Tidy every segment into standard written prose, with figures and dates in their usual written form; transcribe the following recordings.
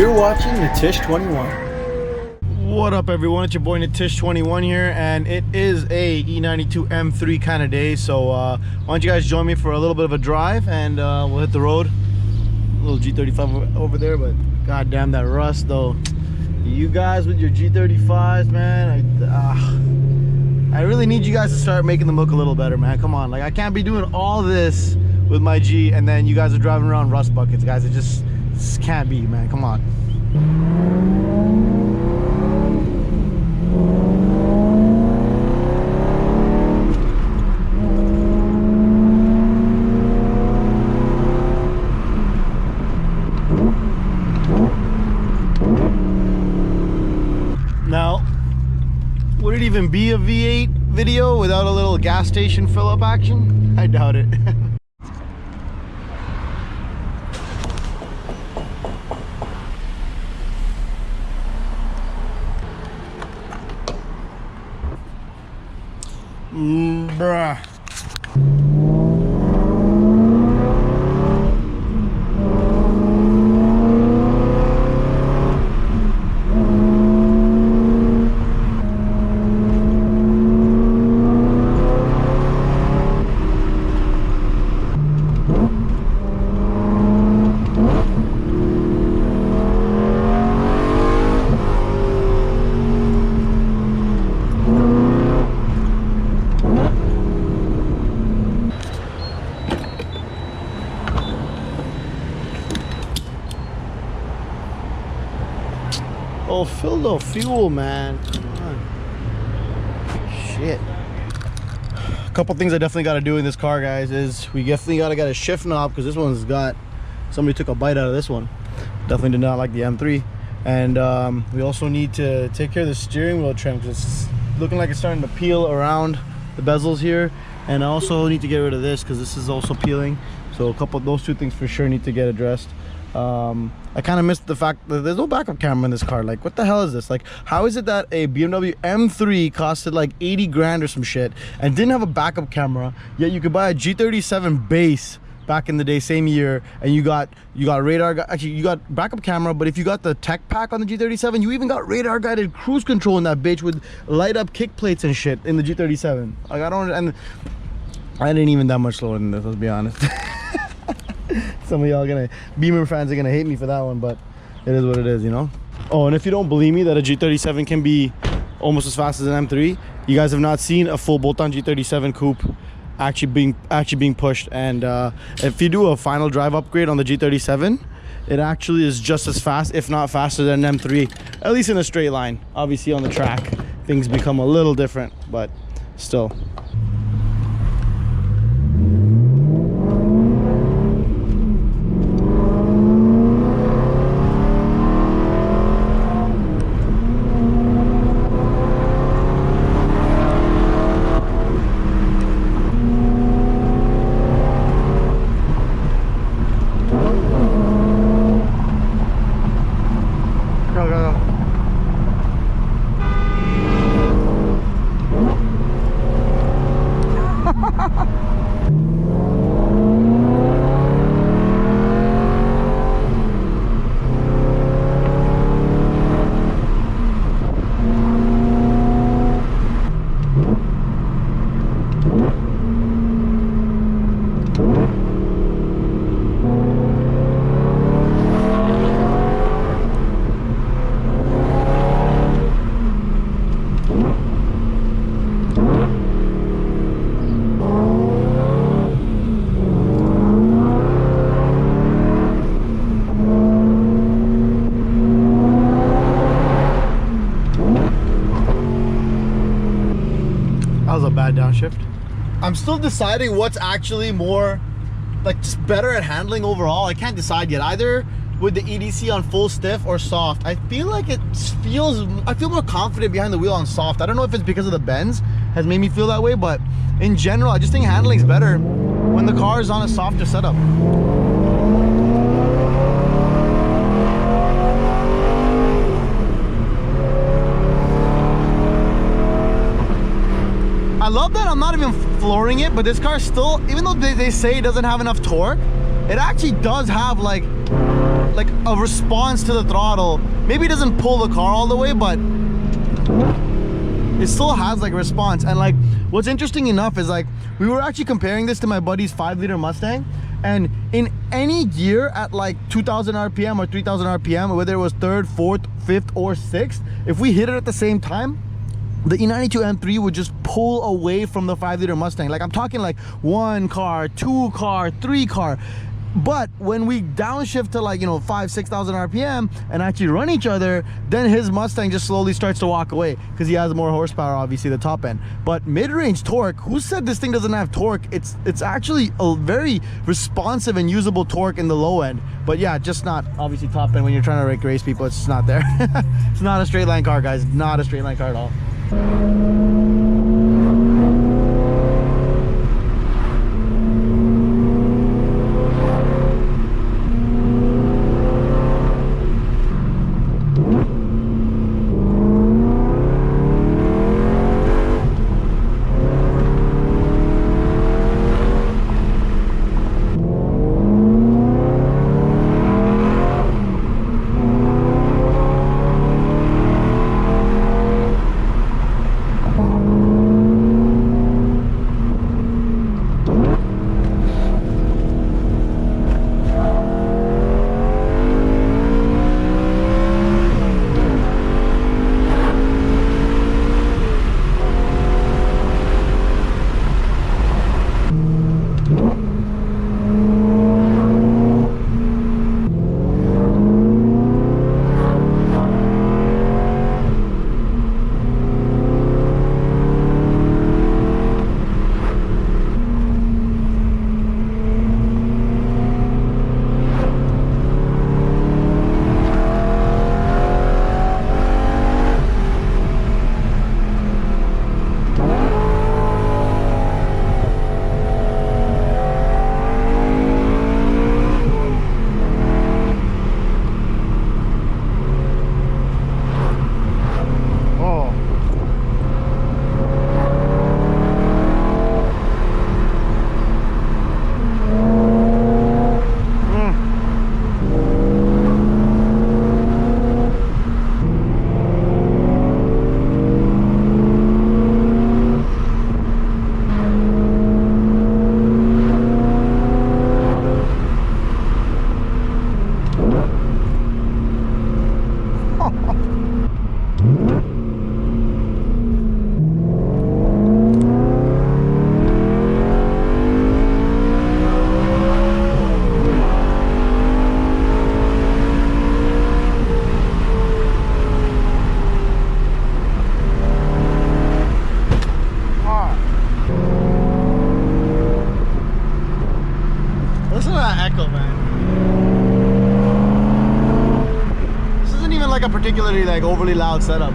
You're watching Natish21. What up, everyone? It's your boy Natish21 here, and it is a E92 M3 kind of day. So why don't you guys join me for a little bit of a drive, and we'll hit the road. A little G35 over there, but goddamn that rust though. You guys with your G35s, man, I really need you guys to start making them look a little better, man. Come on, like I can't be doing all this with my G and then you guys are driving around rust buckets, guys. It just can't be, man. Come on. Now, would it even be a V8 video without a little gas station fill-up action? I doubt it. Bruh. Oh, fill the fuel, man. Come on. Shit. A couple things I definitely got to do in this car, guys, is we definitely got to get a shift knob, because this one's got, somebody took a bite out of this one. Definitely did not like the M3. And we also need to take care of the steering wheel trim, because it's looking like it's starting to peel around the bezels here. And I also need to get rid of this, because this is also peeling. So a couple of those two things for sure need to get addressed. I kind of missed the fact that there's no backup camera in this car. Like, what the hell is this? Like, how is it that a BMW M3 costed like 80 grand or some shit and didn't have a backup camera, yet you could buy a G37 base back in the day, same year, and you got radar, actually you got backup camera, but if you got the tech pack on the G37, you even got radar guided cruise control in that bitch with light up kick plates and shit in the G37. Like, and I didn't even that much slower than this, let's be honest. Some of y'all Beamer fans are gonna hate me for that one, but it is what it is, you know. Oh, and if you don't believe me that a G37 can be almost as fast as an M3, you guys have not seen a full bolt-on G37 coupe actually being pushed. And if you do a final drive upgrade on the G37, it actually is just as fast, if not faster, than an M3, at least in a straight line. Obviously on the track things become a little different, but still. Bad downshift. I'm still deciding what's actually more, like, just better at handling overall. I can't decide yet, either with the EDC on full stiff or soft. I feel like I feel more confident behind the wheel on soft. I don't know if it's because of the bends has made me feel that way, but in general I just think handling's better when the car is on a softer setup. I love that I'm not even flooring it, but this car still, even though they say it doesn't have enough torque, it actually does have like like a response to the throttle. Maybe it doesn't pull the car all the way, but it still has like response. And like what's interesting enough is like we were actually comparing this to my buddy's 5-liter Mustang, and in any gear at like 2,000 RPM or 3,000 RPM, whether it was 3rd, 4th, 5th or 6th, if we hit it at the same time, the E92 M3 would just pull away from the 5-liter Mustang. Like I'm talking like 1 car, 2 car, 3 car. But when we downshift to like, you know, 5,000-6,000 RPM and actually run each other, then his Mustang just slowly starts to walk away because he has more horsepower, obviously, the top end. But mid-range torque, who said this thing doesn't have torque? It's actually a very responsive and usable torque in the low end. But yeah, just not obviously top end when you're trying to race people. It's just not there. It's not a straight line car, guys. Not a straight line car at all. Particularly like overly loud setup.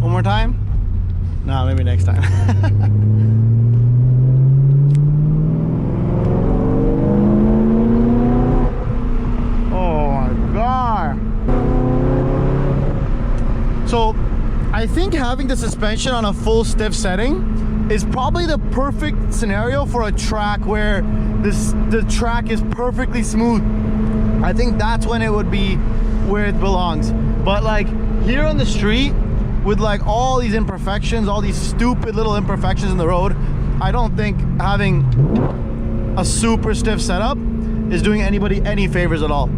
One more time? Nah, maybe next time. Oh my God. So I think having the suspension on a full stiff setting is probably the perfect scenario for a track where the track is perfectly smooth. I think that's when it would be where it belongs. But like here on the street with like all these imperfections, all these stupid little imperfections in the road, I don't think having a super stiff setup is doing anybody any favors at all.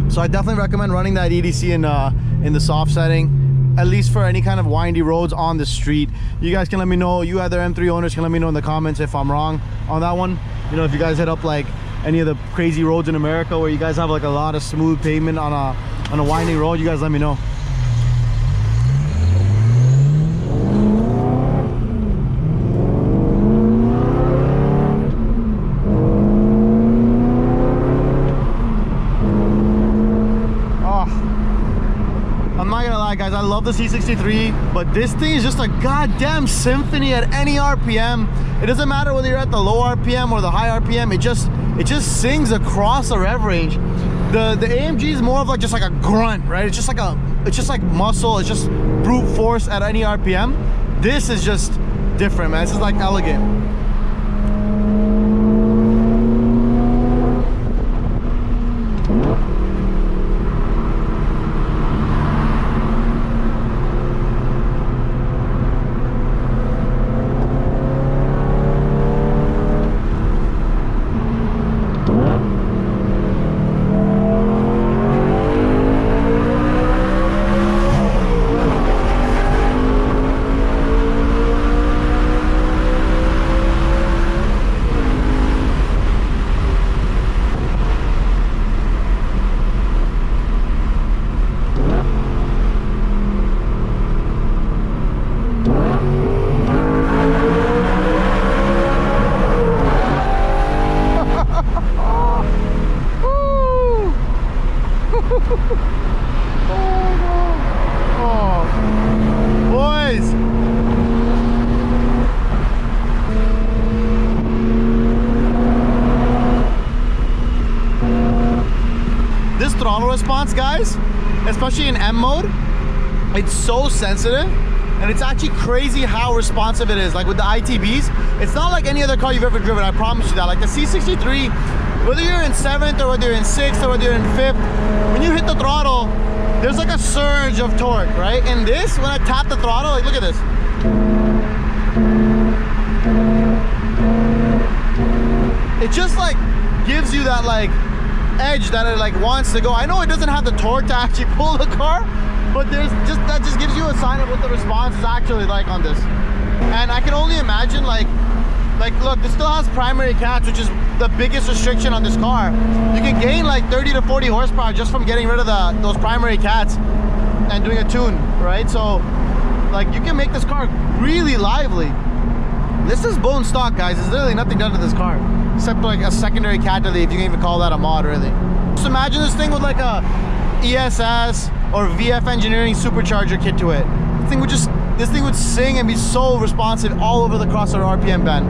So I definitely recommend running that EDC in the soft setting, at least for any kind of windy roads on the street. You guys can let me know, you other M3 owners can let me know in the comments if I'm wrong on that one. You know, if you guys hit up like any of the crazy roads in America where you guys have like a lot of smooth pavement on a winding road, you guys let me know. Guys, I love the C63, but this thing is just a goddamn symphony at any RPM. It doesn't matter whether you're at the low RPM or the high RPM, it just sings across the rev range. The AMG is more of like just like a grunt, right? It's just like muscle, it's just brute force at any RPM. This is just different, man. This is like elegant. Throttle response, guys, especially in M mode, it's so sensitive, and it's actually crazy how responsive it is. Like with the ITBs, it's not like any other car you've ever driven, I promise you that. Like the C63, whether you're in 7th or whether you're in 6th or whether you're in 5th, when you hit the throttle, there's like a surge of torque, right? And this, when I tap the throttle, like look at this. It just like gives you that like edge that it like wants to go. I know it doesn't have the torque to actually pull the car, but that just gives you a sign of what the response is actually like on this. And I can only imagine like look, this still has primary cats, which is the biggest restriction on this car. You can gain like 30 to 40 horsepower just from getting rid of those primary cats and doing a tune, right? So like you can make this car really lively. This is bone stock, guys. There's literally nothing done to this car except like a secondary cat delete, if you can even call that a mod, really. Just imagine this thing with like a ESS or VF Engineering supercharger kit to it. This thing would sing and be so responsive all over the cross our RPM band.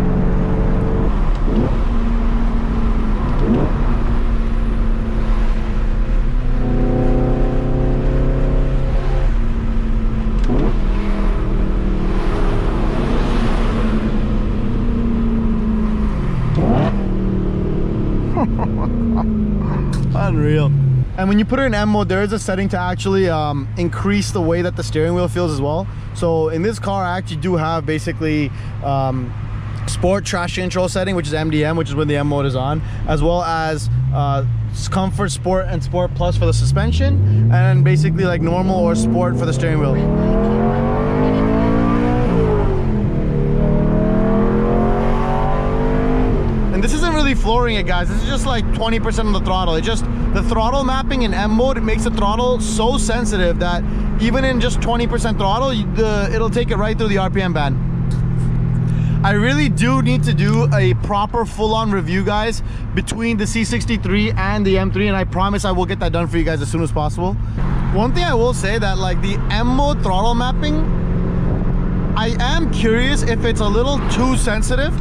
Unreal. And when you put it in M mode, there is a setting to actually increase the way that the steering wheel feels as well. So in this car, I actually do have basically sport traction control setting, which is MDM, which is when the M mode is on, as well as comfort, sport, and sport plus for the suspension, and basically like normal or sport for the steering wheel. And this isn't really flooring it, guys. This is just like 20% of the throttle. The throttle mapping in M mode, it makes the throttle so sensitive that even in just 20% throttle, it'll take it right through the RPM band. I really do need to do a proper full-on review, guys, between the C63 and the M3, and I promise I will get that done for you guys as soon as possible. One thing I will say that like the M mode throttle mapping I am curious if it's a little too sensitive,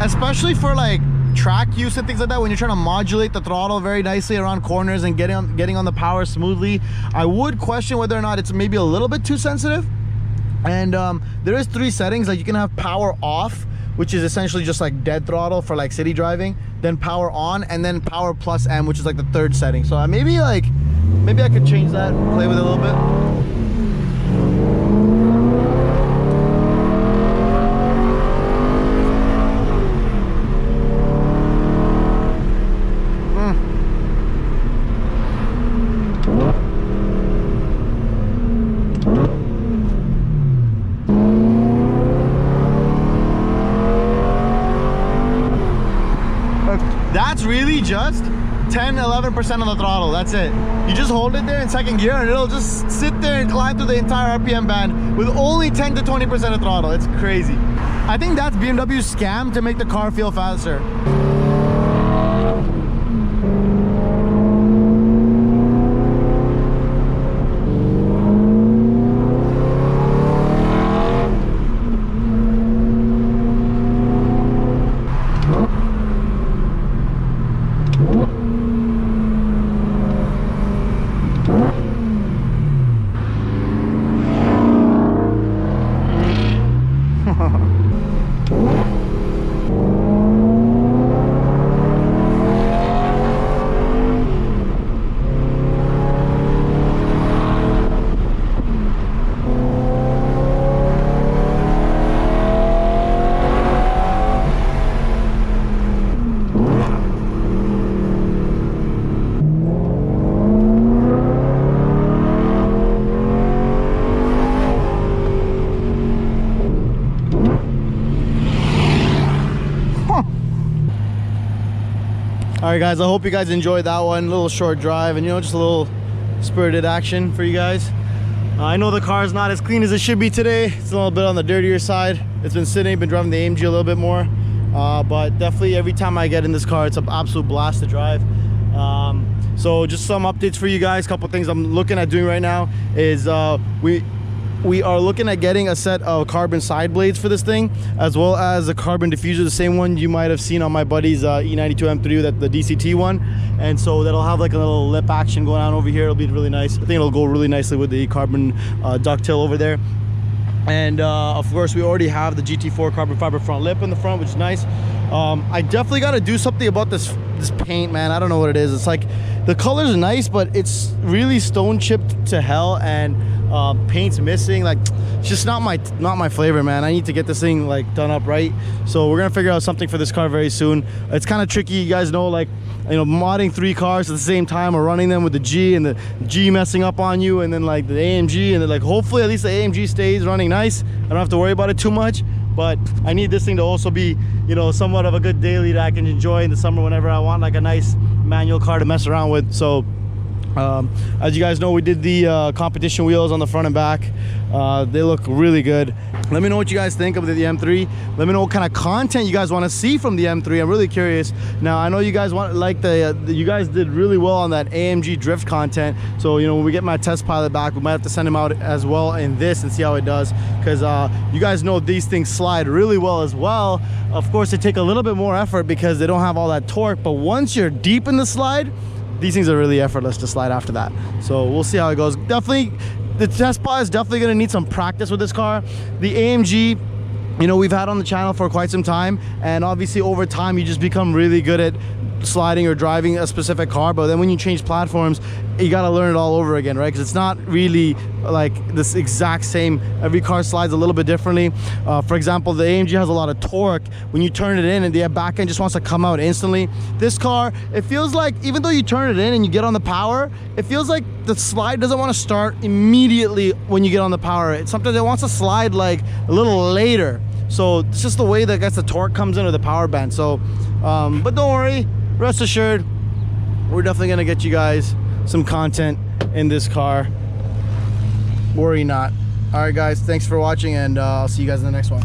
especially for like track use and things like that. When you're trying to modulate the throttle very nicely around corners and getting on the power smoothly, I would question whether or not it's maybe a little bit too sensitive. And there is 3 settings. Like you can have power off, which is essentially just like dead throttle for like city driving, then power on, and then power plus M, which is like the 3rd setting. So maybe I could change that, play with it a little bit. That's really just 10-11% of the throttle. That's it. You just hold it there in 2nd gear and it'll just sit there and climb through the entire RPM band with only 10 to 20% of throttle. It's crazy. I think that's BMW's scam to make the car feel faster. All right, guys, I hope you guys enjoyed that one. A little short drive and, you know, just a little spirited action for you guys. I know the car is not as clean as it should be today. It's a little bit on the dirtier side. It's been sitting, been driving the AMG a little bit more. But definitely every time I get in this car, it's an absolute blast to drive. So just some updates for you guys. A couple things I'm looking at doing right now is we are looking at getting a set of carbon side blades for this thing, as well as a carbon diffuser, the same one you might have seen on my buddy's E92 M3, that the DCT one. And so that'll have like a little lip action going on over here. It'll be really nice. I think it'll go really nicely with the carbon ducktail over there. And of course, we already have the GT4 carbon fiber front lip in the front, which is nice. I definitely got to do something about this paint, man. I don't know what it is. It's like the colors are nice, but it's really stone chipped to hell, and paint's missing. Like, it's just not my flavor, man. I need to get this thing like done up right. So we're gonna figure out something for this car very soon. It's kind of tricky, you guys know, like, you know, modding 3 cars at the same time or running them with the G and the G messing up on you, and then like the AMG, and then like hopefully at least the AMG stays running nice. I don't have to worry about it too much, but I need this thing to also be, you know, somewhat of a good daily that I can enjoy in the summer whenever I want, like a nice manual car to mess around with. So as you guys know, we did the competition wheels on the front and back. They look really good. Let me know what you guys think of the M3. Let me know what kind of content you guys want to see from the M3. I'm really curious. Now, I know you guys want, like, you guys did really well on that AMG drift content. So, you know, when we get my test pilot back, we might have to send him out as well in this and see how it does, because you guys know these things slide really well as well. Of course, they take a little bit more effort because they don't have all that torque, but once you're deep in the slide, these things are really effortless to slide after that. So we'll see how it goes. Definitely, the test pilot is definitely going to need some practice with this car. The AMG, you know, we've had on the channel for quite some time, and obviously over time you just become really good at sliding or driving a specific car. But then when you change platforms, you got to learn it all over again, right? Because it's not really like this exact same. Every car slides a little bit differently. For example, the AMG has a lot of torque. When you turn it in, and the back end just wants to come out instantly. This car, it feels like even though you turn it in and you get on the power, it feels like the slide doesn't want to start immediately when you get on the power. Sometimes it wants to slide like a little later. So it's just the way that gets the torque comes in, or the power band. So but don't worry, rest assured, we're definitely gonna get you guys some content in this car. Worry not. All right, guys, thanks for watching, and I'll see you guys in the next one.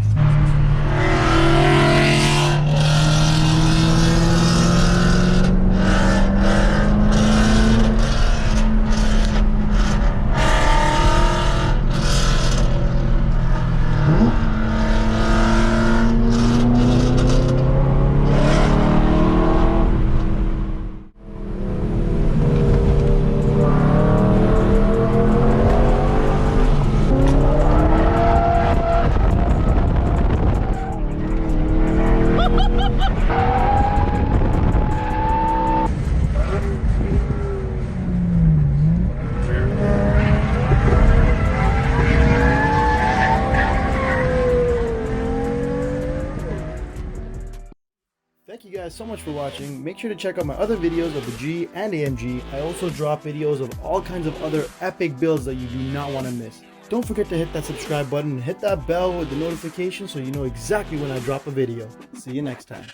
so much for watching. Make sure to check out my other videos of the G and AMG. I also drop videos of all kinds of other epic builds that you do not want to miss. Don't forget to hit that subscribe button and hit that bell with the notification so you know exactly when I drop a video. See you next time.